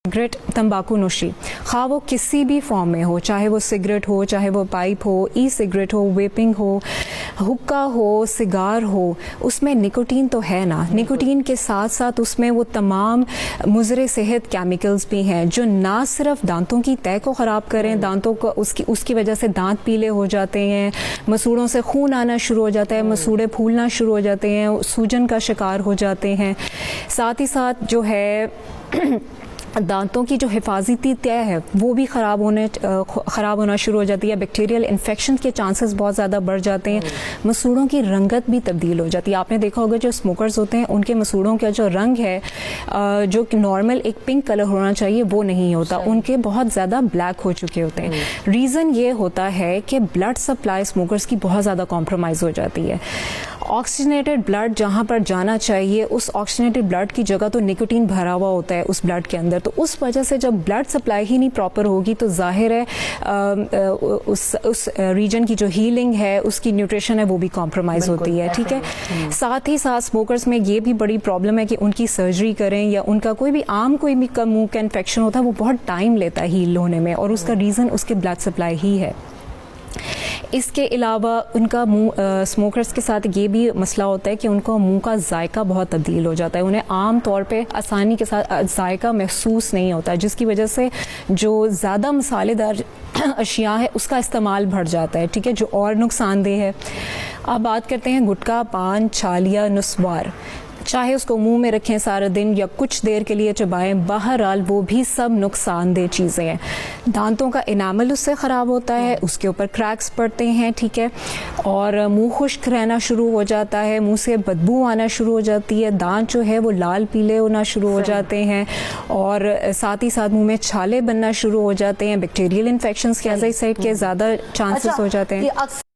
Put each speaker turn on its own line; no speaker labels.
Cigarette, तंबाकू नोशी, खा वो किसी भी फॉर्म में हो, चाहे वो सिगरेट हो, चाहे वो पाइप हो, ई सिगरेट हो, वेपिंग हो, हुक्का हो, सिगार हो, उसमें निकोटीन तो है ना। निकोटीन के साथ साथ उसमें वो तमाम मुज़र सेहत केमिकल्स भी हैं जो ना सिर्फ दांतों की तय को ख़राब करें, दांतों को उसकी वजह से दांत पीले हो जाते हैं, मसूड़ों से खून आना शुरू हो जाता है, मसूड़े फूलना शुरू हो जाते हैं, सूजन का शिकार हो जाते हैं। साथ ही साथ जो है दांतों की जो हिफाजती तय है वो भी ख़राब होना शुरू हो जाती है, बैक्टीरियल इन्फेक्शन के चांसेस बहुत ज़्यादा बढ़ जाते हैं, मसूड़ों की रंगत भी तब्दील हो जाती है। आपने देखा होगा जो स्मोकर्स होते हैं उनके मसूड़ों का जो रंग है जो कि नॉर्मल एक पिंक कलर होना चाहिए वो नहीं होता, उनके बहुत ज़्यादा ब्लैक हो चुके होते हैं। रीज़न ये होता है कि ब्लड सप्लाई स्मोकर्स की बहुत ज़्यादा कॉम्प्रोमाइज़ हो जाती है। ऑक्सीजनेटेड ब्लड जहाँ पर जाना चाहिए उस ऑक्सीजनेटेड ब्लड की जगह तो निकोटीन भरा हुआ होता है उस ब्लड के अंदर, तो उस वजह से जब ब्लड सप्लाई ही नहीं प्रॉपर होगी तो जाहिर है उस रीजन की जो हीलिंग है, उसकी न्यूट्रिशन है वो भी कॉम्प्रोमाइज़ होती है। ठीक है, साथ ही साथ स्मोकर्स में ये भी बड़ी प्रॉब्लम है कि उनकी सर्जरी करें या उनका कोई भी मुंह का इन्फेक्शन होता है वो बहुत टाइम लेता है हील होने में, और उसका रीज़न उसके ब्लड सप्लाई ही है। इसके अलावा उनका स्मोकर्स के साथ ये भी मसला होता है कि उनका मुंह का जायका बहुत तब्दील हो जाता है, उन्हें आम तौर पे आसानी के साथ जायका महसूस नहीं होता, जिसकी वजह से जो ज़्यादा मसालेदार अशिया है उसका इस्तेमाल बढ़ जाता है। ठीक है, जो और नुकसानदेह है। अब बात करते हैं गुटखा, पान, छालिया, नुस्वार, चाहे उसको मुंह में रखें सारा दिन या कुछ देर के लिए चबाएं, बहरहाल वो भी सब नुकसानदेह चीज़ें हैं। दांतों का इनामल उससे ख़राब होता है, उसके ऊपर क्रैक्स पड़ते हैं। ठीक है, और मुंह खुश्क रहना शुरू हो जाता है, मुंह से बदबू आना शुरू हो जाती है, दांत जो है वो लाल पीले होना शुरू हो जाते हैं, और साथ ही साथ मुंह में छाले बनना शुरू हो जाते हैं। बैक्टीरियल इन्फेक्शंस के ज़्यादा चांसेस हो जाते हैं।